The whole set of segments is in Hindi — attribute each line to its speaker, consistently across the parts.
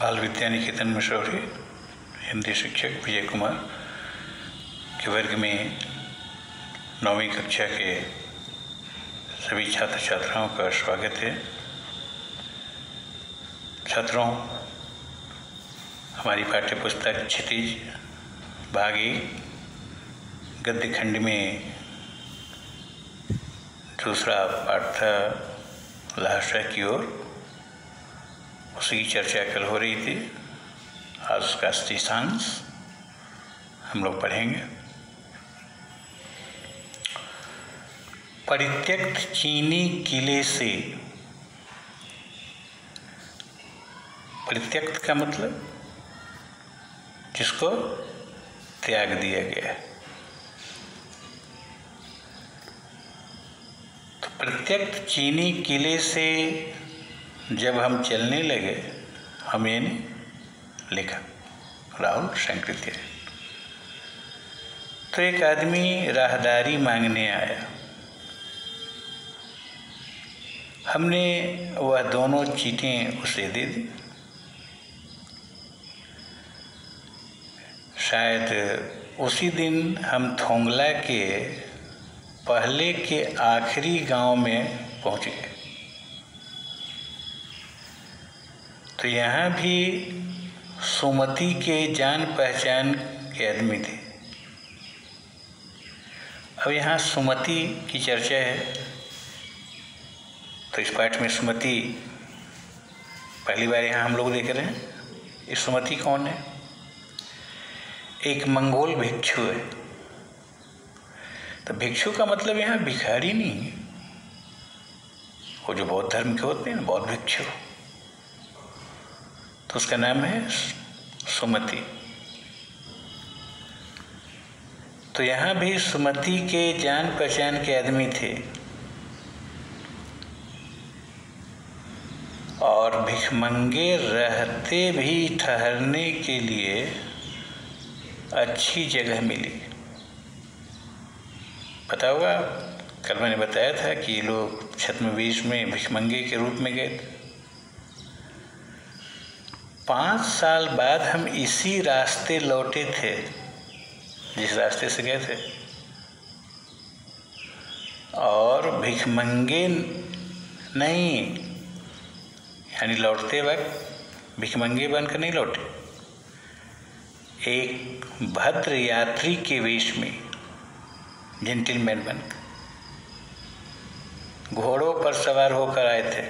Speaker 1: बाल विद्या निकेतन मशौरी हिंदी शिक्षक विजय कुमार के वर्ग में 9वीं कक्षा के सभी छात्र छात्राओं का स्वागत है। छात्रों, हमारी पाठ्य पुस्तक क्षितिज भाग 1 गद्य खंड में दूसरा पाठ था लाशा की ओर, उसी की चर्चा कल हो रही थी। आज उसका अस्थितांश हम लोग पढ़ेंगे। परित्यक्त चीनी किले से। परित्यक्त का मतलब जिसको त्याग दिया गया है। तो परित्यक्त चीनी किले से जब हम चलने लगे, हमें लिखा राहुल शंकृत्य। तो एक आदमी राहदारी मांगने आया। हमने वह दोनों चीटें उसे दे दी। शायद उसी दिन हम थोंगला के पहले के आखिरी गांव में पहुंच गए। तो यहाँ भी सुमति के जान पहचान के आदमी थे। अब यहाँ सुमति की चर्चा है, तो इस पाठ में सुमति पहली बार यहाँ हम लोग देख रहे हैं। ये सुमति कौन है? एक मंगोल भिक्षु है। तो भिक्षु का मतलब यहाँ भिखारी नहीं है, वो जो बौद्ध धर्म के होते हैं ना, बौद्ध भिक्षु, तो उसका नाम है सुमति। तो यहाँ भी सुमति के जान पहचान के आदमी थे और भिखमंगे रहते भी ठहरने के लिए अच्छी जगह मिली। पता होगा, कल मैंने बताया था कि ये लोग छद्मवेश में भिखमंगे के रूप में गए थे। 5 साल बाद हम इसी रास्ते लौटे थे जिस रास्ते से गए थे, और भिखमंगे नहीं, यानी लौटते वक्त भिखमंगे बनकर नहीं लौटे, एक भद्र यात्री के वेश में, जेंटलमैन बनकर घोड़ों पर सवार होकर आए थे।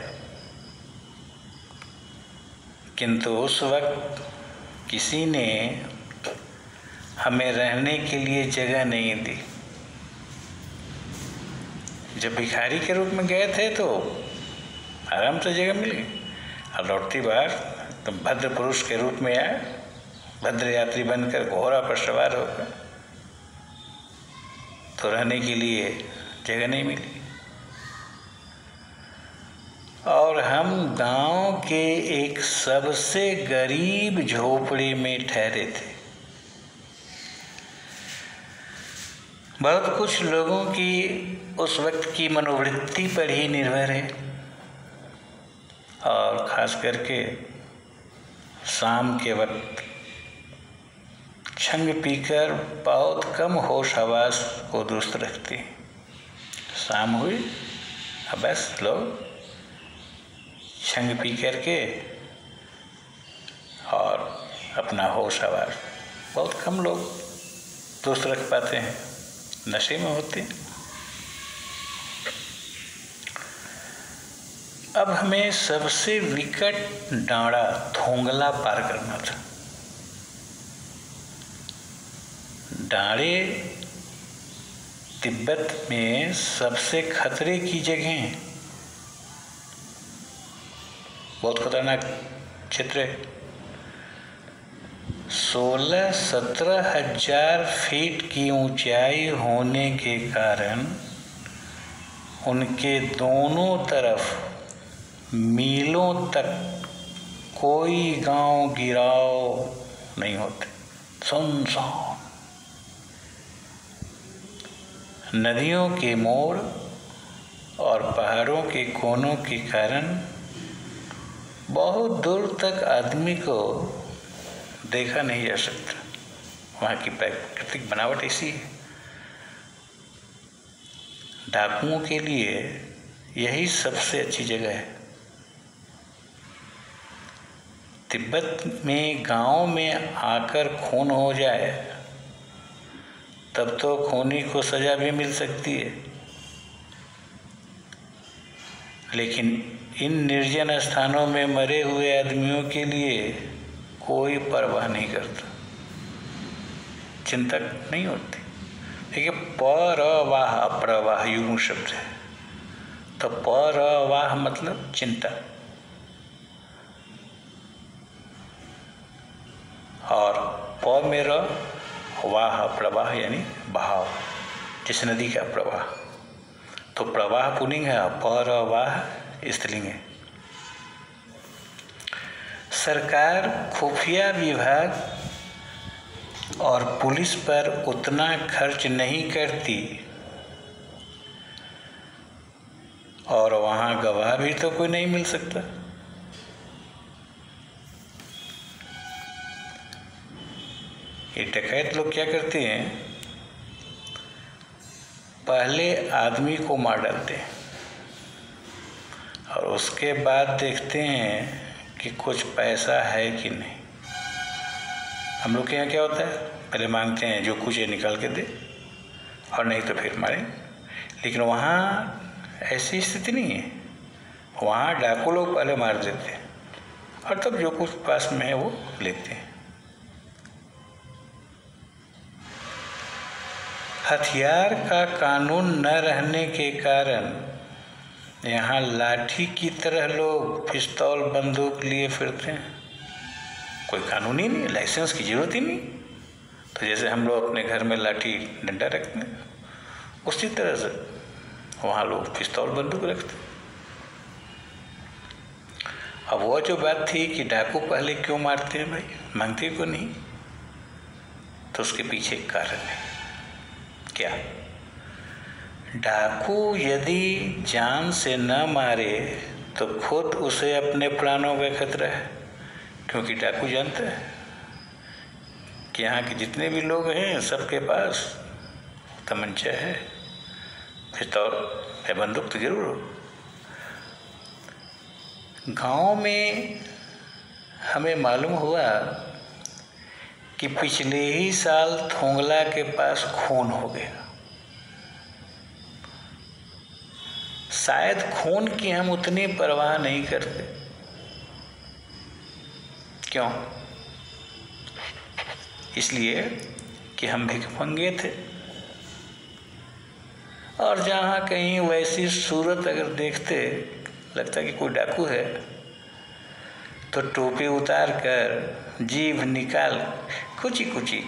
Speaker 1: किंतु उस वक्त किसी ने हमें रहने के लिए जगह नहीं दी। जब भिखारी के रूप में गए थे तो आराम से जगह मिल गई, और लौटती बार तो भद्र पुरुष के रूप में आए, भद्र यात्री बनकर घोड़ा पर सवार होकर, तो रहने के लिए जगह नहीं मिली। और हम गांव के एक सबसे गरीब झोपड़ी में ठहरे थे। बहुत कुछ लोगों की उस वक्त की मनोवृत्ति पर ही निर्भर है, और खास करके शाम के वक्त छंग पीकर बहुत कम होश हवास को दुरुस्त रखती। शाम हुई, अब बस लोग छंग पी करके और अपना होश हवास, बहुत कम लोग दुरुस्त रख पाते हैं, नशे में होते हैं। अब हमें सबसे विकट डाँड़ा थोंगला पार करना था। डाँड़े तिब्बत में सबसे खतरे की जगह हैं, बहुत खतरनाक क्षेत्र है। 16-17 हजार फीट की ऊंचाई होने के कारण उनके दोनों तरफ मीलों तक कोई गांव गिराव नहीं होते, सुनसान। नदियों के मोड़ और पहाड़ों के कोनों के कारण बहुत दूर तक आदमी को देखा नहीं जा सकता। वहाँ की प्राकृतिक बनावट ऐसी है। डाकुओं के लिए यही सबसे अच्छी जगह है। तिब्बत में गांव में आकर खून हो जाए तब तो खूनी को सजा भी मिल सकती है, लेकिन इन निर्जन स्थानों में मरे हुए आदमियों के लिए कोई परवाह नहीं करता, चिंता नहीं होती। देखिए, परवाह अप्रवाह युग्म शब्द है, तो परवाह मतलब चिंता, और प में र, वाह प्रवाह यानी बहाव, जैसे नदी का प्रवाह। तो प्रवाह पुल्लिंग है, परवाह स्त्रीलिंग है। सरकार खुफिया विभाग और पुलिस पर उतना खर्च नहीं करती, और वहाँ गवाह भी तो कोई नहीं मिल सकता। ये डकैत लोग क्या करते हैं, पहले आदमी को मार डालते हैं और उसके बाद देखते हैं कि कुछ पैसा है कि नहीं। हम लोग के यहाँ क्या होता है, पहले मांगते हैं जो कुछ है निकाल के दे, और नहीं तो फिर मारें। लेकिन वहाँ ऐसी स्थिति नहीं है, वहाँ डाकू लोग पहले मार देते हैं और तब जो कुछ पास में है वो लेते हैं। हथियार का कानून न रहने के कारण यहाँ लाठी की तरह लोग पिस्तौल बंदूक लिए फिरते हैं। कोई कानून ही नहीं, लाइसेंस की जरूरत ही नहीं। तो जैसे हम लोग अपने घर में लाठी डंडा रखते हैं, उसी तरह से वहाँ लोग पिस्तौल बंदूक रखते हैं। अब वो जो बात थी कि डाकू पहले क्यों मारते हैं भाई, मांगते क्यों नहीं, तो उसके पीछे एक कारण है। क्या? डाकू यदि जान से न मारे तो खुद उसे अपने प्राणों का खतरा है, क्योंकि डाकू जानता है कि यहाँ के जितने भी लोग हैं सबके पास तमंचा है, पिस्तौल है, बंदूक तो जरूर हो। गांव में हमें मालूम हुआ कि पिछले ही साल थोंगला के पास खून हो गया। शायद खून की हम उतनी परवाह नहीं करते। क्यों? इसलिए कि हम भिखमंगे थे, और जहाँ कहीं वैसी सूरत अगर देखते, लगता कि कोई डाकू है, तो टोपी उतार कर जीभ निकाल कुची कुची,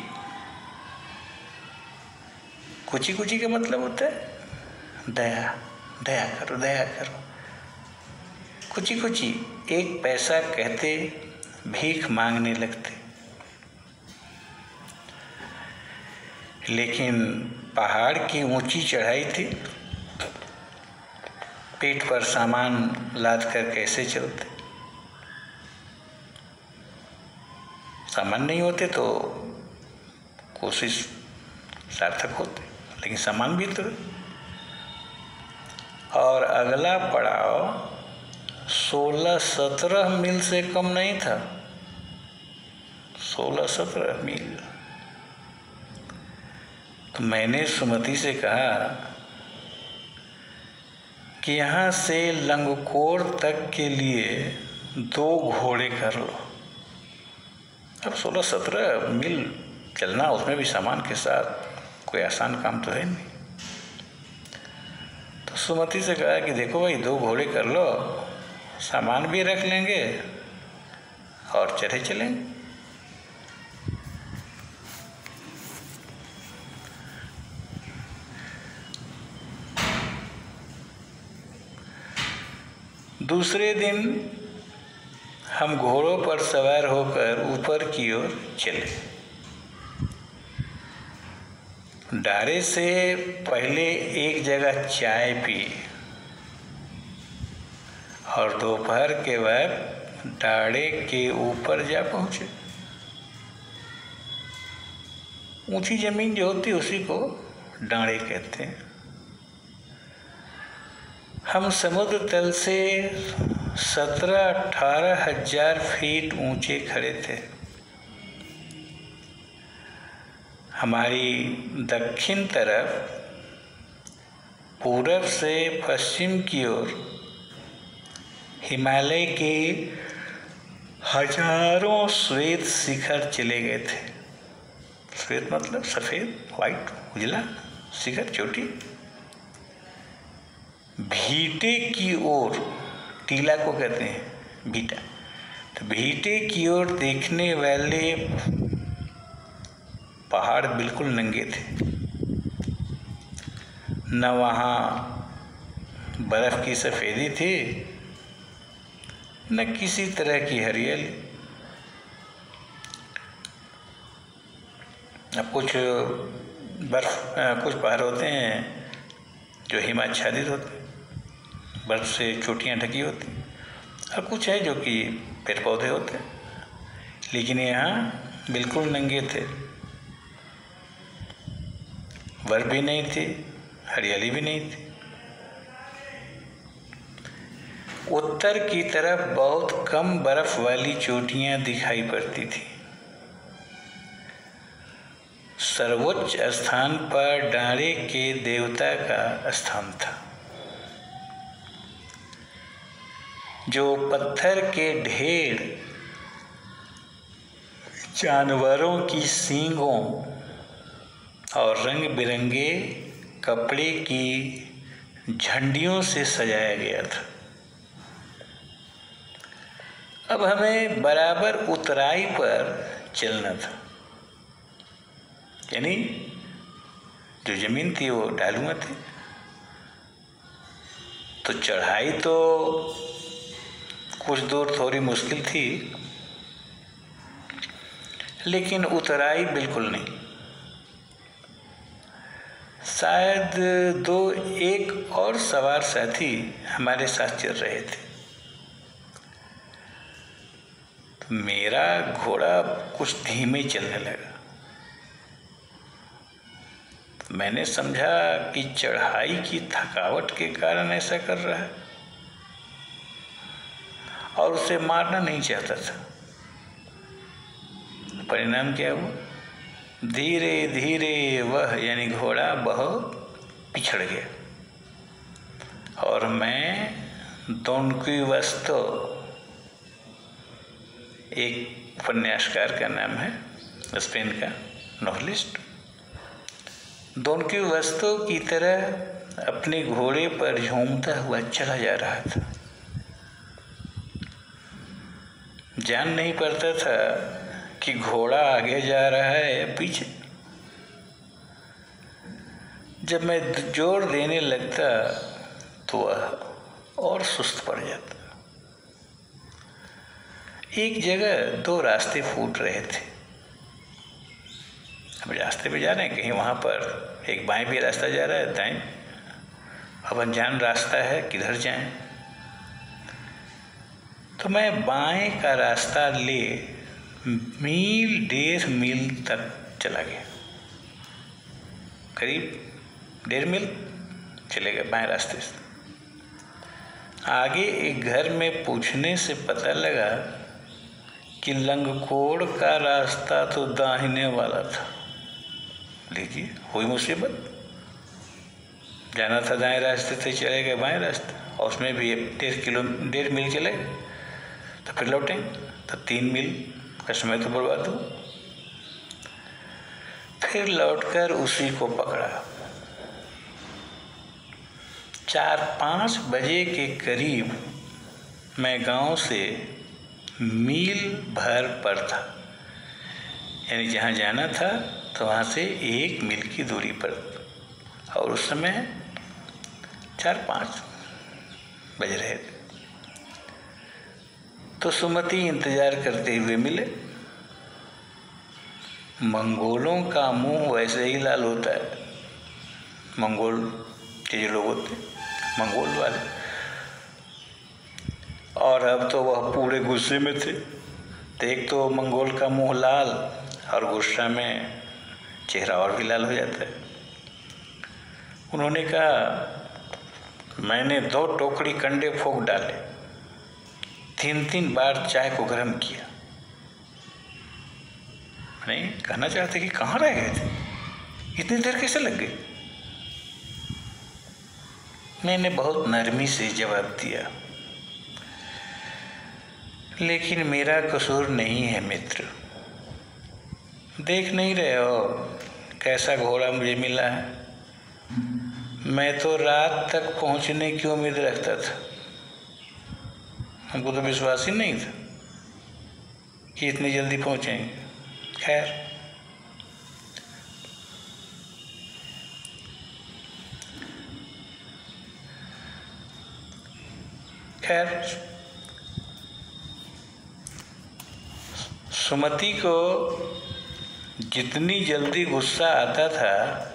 Speaker 1: कुची कुची का मतलब होता है दया, दया करो, दया करो, कुची कुची एक पैसा कहते भीख मांगने लगते। लेकिन पहाड़ की ऊंची चढ़ाई थी, पीठ पर सामान लाद कर कैसे चलते। सामान नहीं होते तो कोशिश सार्थक होती, लेकिन सामान भी तो। और अगला पड़ाव 16-17 मील से कम नहीं था, 16-17 मील। तो मैंने सुमति से कहा कि यहाँ से लंगकोर तक के लिए 2 घोड़े कर लो। अब 16-17 मील चलना, उसमें भी सामान के साथ, कोई आसान काम तो है नहीं। तो सुमति से कहा कि देखो भाई 2 घोड़े कर लो, सामान भी रख लेंगे और चले चलेंगे। दूसरे दिन हम घोड़ों पर सवार होकर ऊपर की ओर चले। डारे से पहले एक जगह चाय पी और दोपहर के बाद डाढ़े के ऊपर जा पहुँचे। ऊंची जमीन जो होती है उसी को डाढ़े कहते हैं। हम समुद्र तल से 17-18 हजार फीट ऊंचे खड़े थे। हमारी दक्षिण तरफ पूरब से पश्चिम की ओर हिमालय के हजारों श्वेत शिखर चले गए थे। श्वेत मतलब सफ़ेद, वाइट, उजला शिखर, चोटी। भीटे की ओर, टीला को कहते हैं भीटा, तो भीटे की ओर देखने वाले पहाड़ बिल्कुल नंगे थे। न वहाँ बर्फ की सफ़ेदी थी, न किसी तरह की हरियाली। अब कुछ पहाड़ होते हैं जो हिमाच्छादित होते हैं, बर्फ से चोटियाँ ढकी होती, और कुछ है जो कि पेड़ पौधे होते हैं, लेकिन यहाँ बिल्कुल नंगे थे। बर्फ भी नहीं थी, हरियाली भी नहीं थी। उत्तर की तरफ बहुत कम बर्फ वाली चोटियाँ दिखाई पड़ती थी। सर्वोच्च स्थान पर डाढ़े के देवता का स्थान था, जो पत्थर के ढेर, जानवरों की सींगों और रंग बिरंगे कपड़े की झंडियों से सजाया गया था। अब हमें बराबर उतराई पर चलना था, यानी जो जमीन थी वो ढालुआ थी, तो चढ़ाई तो कुछ दूर थोड़ी मुश्किल थी, लेकिन उतराई बिल्कुल नहीं। शायद एक और सवार साथी हमारे साथ चल रहे थे। तो मेरा घोड़ा कुछ धीमे चलने लगा। मैंने समझा कि चढ़ाई की थकावट के कारण ऐसा कर रहा है और उसे मारना नहीं चाहता था। परिणाम क्या हुआ? धीरे धीरे वह यानी घोड़ा बहुत पिछड़ गया और मैं डॉन क्विक्सोटो, एक उपन्यासकार का नाम है, स्पेन का नॉवलिस्ट, डॉन क्विक्सोटो की तरह अपने घोड़े पर झूमता हुआ चला जा रहा था। जान नहीं पड़ता था कि घोड़ा आगे जा रहा है या पीछे। जब मैं जोर देने लगता तो वह और सुस्त पड़ जाता। एक जगह दो रास्ते फूट रहे थे। अब रास्ते पे जा रहे हैं, कहीं वहाँ पर एक बाएं भी रास्ता जा रहा है, दाएं। अब अनजान रास्ता है, किधर जाएं? तो मैं बाएं का रास्ता ले मील 1.5 मील तक चला गया। करीब 1.5 मील चले गए बाएं रास्ते से। आगे एक घर में पूछने से पता लगा कि लंगकोड़ का रास्ता तो दाहिने वाला था। लीजिए, हुई मुसीबत। जाना था दाएं रास्ते से, चले गए बाएं रास्ते, और उसमें भी 1.5 मील चले गए। तो फिर लौटेंगे तो 3 मील का समय तो बर्बाद हो। फिर लौटकर उसी को पकड़ा। 4-5 बजे के करीब मैं गांव से मील भर पर था, यानी जहाँ जाना था तो वहाँ से 1 मील की दूरी पर, और उस समय 4-5 बज रहे थे। तो सुमति इंतजार करते हुए मिले। मंगोलों का मुंह वैसे ही लाल होता है। मंगोल के जो लोग होते हैं, मंगोल वाले, और अब तो वह पूरे गुस्से में थे। तो एक तो मंगोल का मुंह लाल और गुस्सा में चेहरा और भी लाल हो जाता है। उन्होंने कहा, मैंने 2 टोकरी कंडे फूंक डाले, 3-3 बार चाय को गर्म किया। नहीं कहना चाहते कि कहाँ रह गए थे, इतनी देर कैसे लग गई। मैंने बहुत नरमी से जवाब दिया, लेकिन मेरा कसूर नहीं है मित्र। देख नहीं रहे हो कैसा घोड़ा मुझे मिला है। मैं तो रात तक पहुंचने की उम्मीद रखता था। हमको तो विश्वास ही नहीं था कि इतनी जल्दी पहुंचेंगे। खैर सुमति को जितनी जल्दी गुस्सा आता था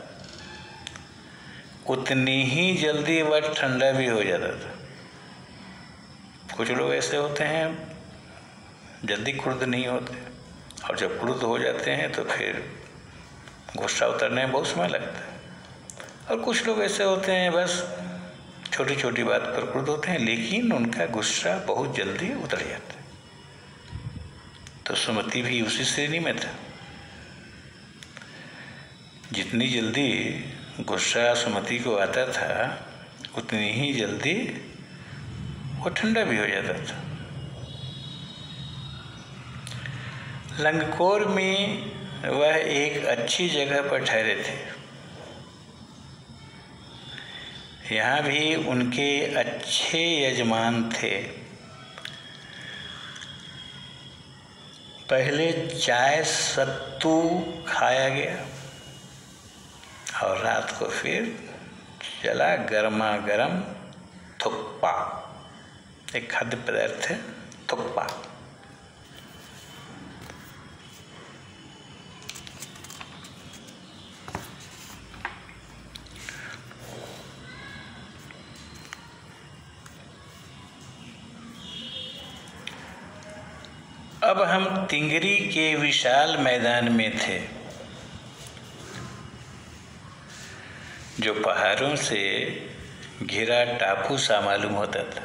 Speaker 1: उतनी ही जल्दी वह ठंडा भी हो जाता था। कुछ लोग ऐसे होते हैं जल्दी क्रुद्ध नहीं होते, और जब क्रुद्ध हो जाते हैं तो फिर गुस्सा उतरने में बहुत समय लगता है। और कुछ लोग ऐसे होते हैं बस छोटी छोटी बात पर क्रुद्ध होते हैं, लेकिन उनका गुस्सा बहुत जल्दी उतर जाता है। तो सुमति भी उसी श्रेणी में था। जितनी जल्दी गुस्सा सुमति को आता था उतनी ही जल्दी वो ठंडा भी हो जाता था। लंगकोर में वह एक अच्छी जगह पर ठहरे थे। यहाँ भी उनके अच्छे यजमान थे। पहले चाय सत्तू खाया गया और रात को फिर चला गर्मा गर्म थुक्पा। एक खाद्य पदार्थ है थुक्पा। अब हम तिंगरी के विशाल मैदान में थे, जो पहाड़ों से घिरा टापू सा मालूम होता था,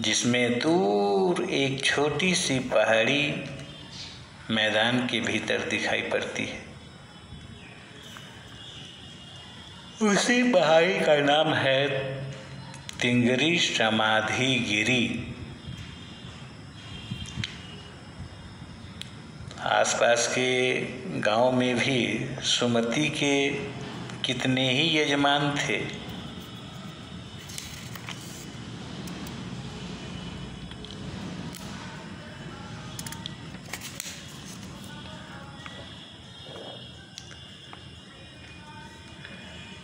Speaker 1: जिसमें दूर एक छोटी सी पहाड़ी मैदान के भीतर दिखाई पड़ती है। उसी पहाड़ी का नाम है तिंगरी समाधि गिरी। आसपास के गांव में भी सुमति के कितने ही यजमान थे।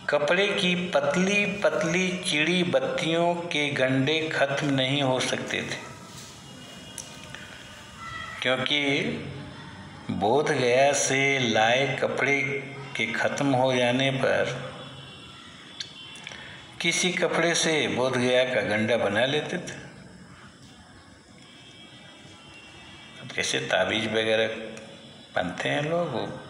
Speaker 1: कपड़े की पतली पतली चिड़ी बत्तियों के गंडे खत्म नहीं हो सकते थे, क्योंकि बोध गया से लाए कपड़े के खत्म हो जाने पर किसी कपड़े से बोध गया का गंडा बना लेते थे। अब कैसे ताबीज वगैरह बांधते हैं लोग,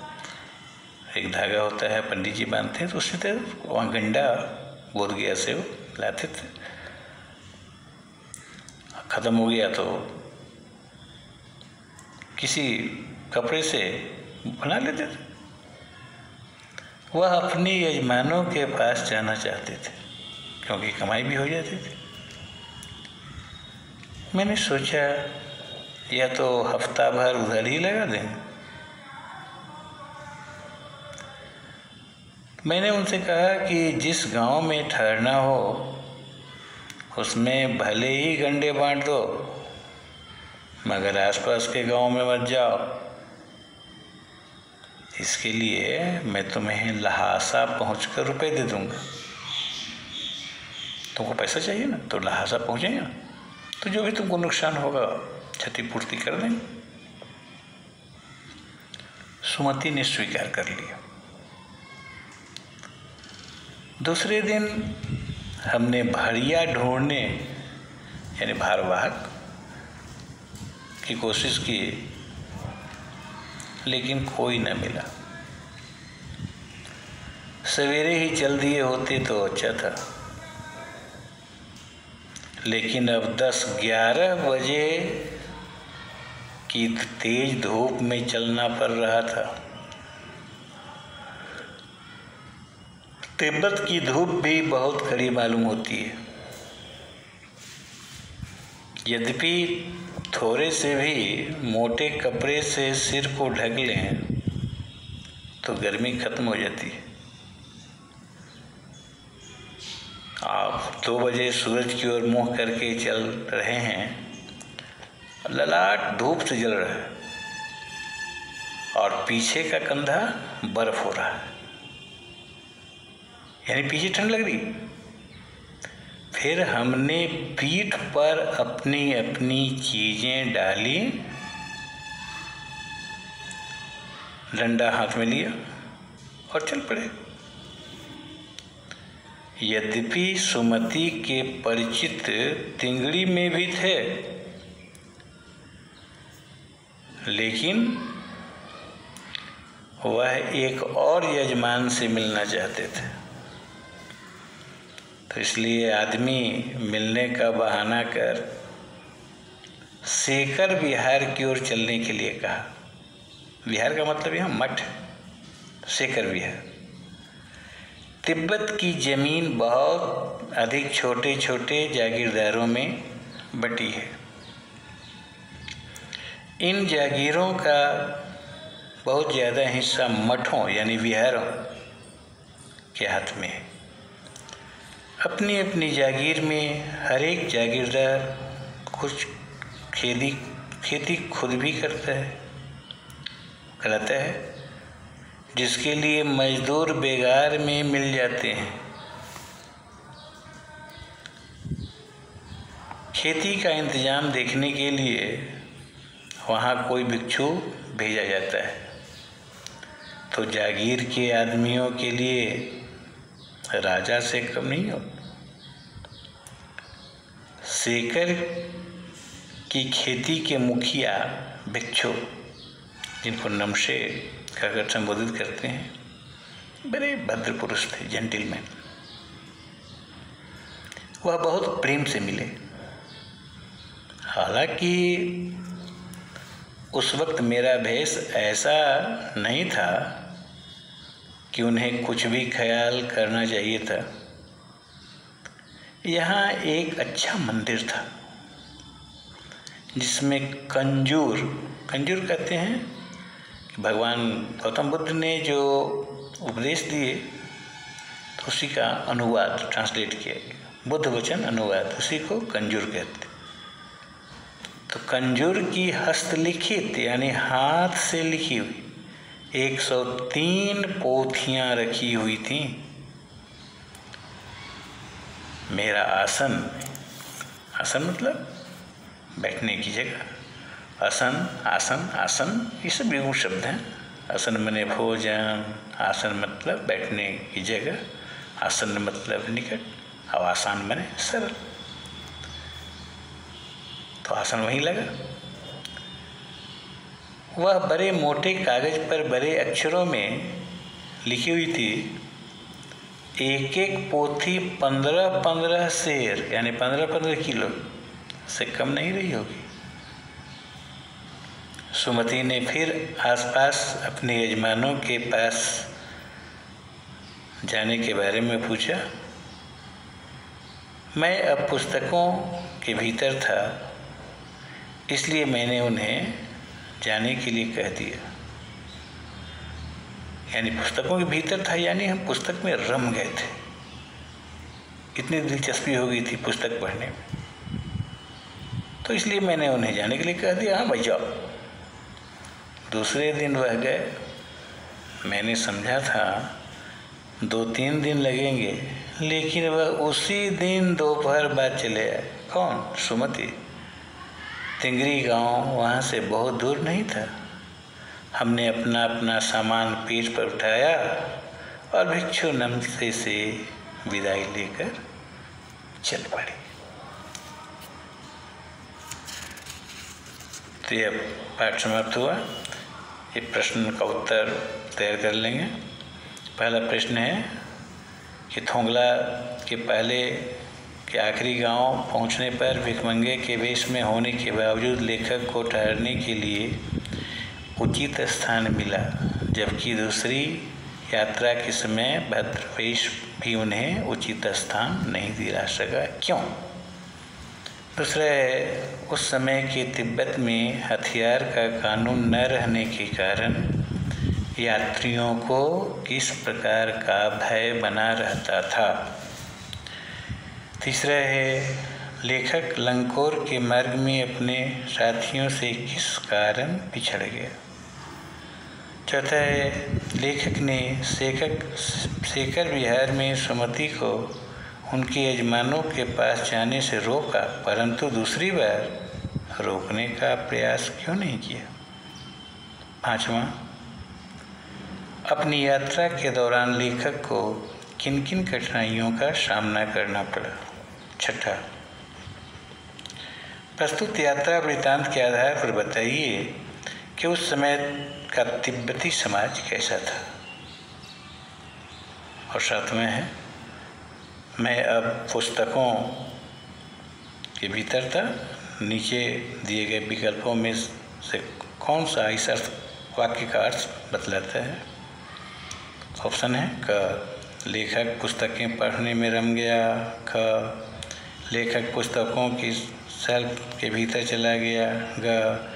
Speaker 1: एक धागा होता है पंडित जी बांधते हैं, तो उसी तरह वहाँ गंडा बोध गया से वो लाते थे। खत्म हो गया तो किसी कपड़े से बना लेते थे। वह अपने यजमानों के पास जाना चाहते थे क्योंकि कमाई भी हो जाती थी। मैंने सोचा या तो हफ्ता भर उधर ही लगा दें। मैंने उनसे कहा कि जिस गांव में ठहरना हो उसमें भले ही गंडे बांट दो, मगर आसपास के गांव में मत जाओ। इसके लिए मैं तुम्हें लहासा पहुंचकर रुपए दे दूंगा। तुमको पैसा चाहिए ना, तो लहासा पहुंचेगा तो जो भी तुमको नुकसान होगा क्षतिपूर्ति कर देंगे। सुमति ने स्वीकार कर लिया। दूसरे दिन हमने भाड़िया ढूंढने यानी भारवाहक की कोशिश की, लेकिन कोई न मिला। सवेरे ही चल दिए होते तो अच्छा था, लेकिन अब 10-11 बजे की तेज धूप में चलना पड़ रहा था। तिब्बत की धूप भी बहुत कड़ी मालूम होती है। यद्यपि थोड़े से भी मोटे कपड़े से सिर को ढक लें तो गर्मी खत्म हो जाती है। आप 2 बजे सूरज की ओर मुंह करके चल रहे हैं, ललाट धूप से जल रहा है और पीछे का कंधा बर्फ हो रहा है, यानी पीछे ठंड लग रही। फिर हमने पीठ पर अपनी अपनी चीजें डाली, डंडा हाथ में लिया और चल पड़े। यद्यपि सुमति के परिचित तिंगड़ी में भी थे, लेकिन वह एक और यजमान से मिलना चाहते थे, तो इसलिए आदमी मिलने का बहाना कर सेकर विहार की ओर चलने के लिए कहा। विहार का मतलब यहाँ मठ, सेकर विहार। तिब्बत की जमीन बहुत अधिक छोटे छोटे जागीरदारों में बटी है। इन जागीरों का बहुत ज़्यादा हिस्सा मठों यानी विहारों के हाथ में है। अपनी अपनी जागीर में हर एक जागीरदार कुछ खेती खुद भी कराता है, जिसके लिए मजदूर बेगार में मिल जाते हैं। खेती का इंतजाम देखने के लिए वहाँ कोई भिक्षु भेजा जाता है, तो जागीर के आदमियों के लिए राजा से कम नहीं हो। सेकर की खेती के मुखिया भिक्षु, जिनको नमशे कहकर संबोधित करते हैं, बड़े भद्र पुरुष थे, जेंटिलमैन। वह बहुत प्रेम से मिले। हालांकि उस वक्त मेरा भेष ऐसा नहीं था कि उन्हें कुछ भी ख्याल करना चाहिए था। यहाँ एक अच्छा मंदिर था जिसमें कंजूर कहते हैं कि भगवान गौतम बुद्ध ने जो उपदेश दिए तो उसी का अनुवाद ट्रांसलेट किया गया, बुद्ध वचन अनुवाद, उसी को कंजूर कहते। तो कंजूर की हस्तलिखित यानी हाथ से लिखी हुई 103 पोथियाँ रखी हुई थीं। मेरा आसन मतलब बैठने की जगह। आसन ये सब विभू शब्द हैं। आसन मने भोजन, आसन मतलब बैठने की जगह, आसन मतलब निकट, और आसान मने सरल। तो आसन वहीं लगा। वह बड़े मोटे कागज पर बड़े अक्षरों में लिखी हुई थी। एक एक पोथी 15-15 सेर यानी 15-15 किलो से कम नहीं रही होगी। सुमति ने फिर आसपास अपने यजमानों के पास जाने के बारे में पूछा। मैं अब पुस्तकों के भीतर था, इसलिए मैंने उन्हें जाने के लिए कह दिया। यानी पुस्तकों के भीतर था, यानी हम पुस्तक में रम गए थे, इतनी दिलचस्पी हो गई थी पुस्तक पढ़ने में। तो इसलिए मैंने उन्हें जाने के लिए कह दिया, हाँ भाई जाओ। दूसरे दिन वह गए। मैंने समझा था 2-3 दिन लगेंगे, लेकिन वह उसी दिन दोपहर बाद चले आए। कौन? सुमति। तिंगरी गांव वहाँ से बहुत दूर नहीं था। हमने अपना अपना सामान पीठ पर उठाया और भिक्षु नमस्ते से विदाई लेकर चल पड़ी। तो यह पाठ समाप्त हुआ। ये प्रश्न का उत्तर तैयार कर लेंगे। पहला प्रश्न है कि थोंगला के पहले के आखिरी गांव पहुंचने पर भिखमंगे के वेश में होने के बावजूद लेखक को ठहरने के लिए उचित स्थान मिला, जबकि दूसरी यात्रा के समय भद्रवेश भी उन्हें उचित स्थान नहीं दिला सका, क्यों? दूसरा है, उस समय के तिब्बत में हथियार का कानून न रहने के कारण यात्रियों को किस प्रकार का भय बना रहता था। तीसरा है, लेखक लंकोर के मार्ग में अपने साथियों से किस कारण पिछड़ गया। चौथा है, लेखक ने शेखर विहार में सुमति को उनके यजमानों के पास जाने से रोका, परंतु दूसरी बार रोकने का प्रयास क्यों नहीं किया। पांचवा, अपनी यात्रा के दौरान लेखक को किन किन कठिनाइयों का सामना करना पड़ा। छठा, प्रस्तुत यात्रा वृत्तांत के आधार पर बताइए कि उस समय का तिब्बती समाज कैसा था। और सातवें है, मैं अब पुस्तकों के भीतर था नीचे दिए गए विकल्पों में से कौन सा इस वाक्य का अर्थ बतलाता है। ऑप्शन है क, लेखक पुस्तकें पढ़ने में रम गया। ख, लेखक पुस्तकों की शेल्फ के भीतर चला गया। ग,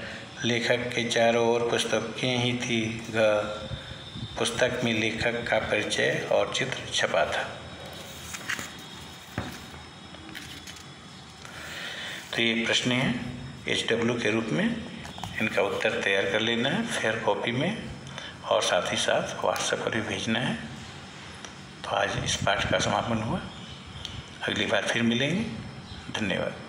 Speaker 1: लेखक के चारों ओर पुस्तकें ही थी। ग, पुस्तक में लेखक का परिचय और चित्र छपा था। तो ये प्रश्न है HW के रूप में, इनका उत्तर तैयार कर लेना है फेयर कॉपी में और साथ ही साथ व्हाट्सएप पर भी भेजना है। तो आज इस पाठ का समापन हुआ। अगली बार फिर मिलेंगे। धन्यवाद।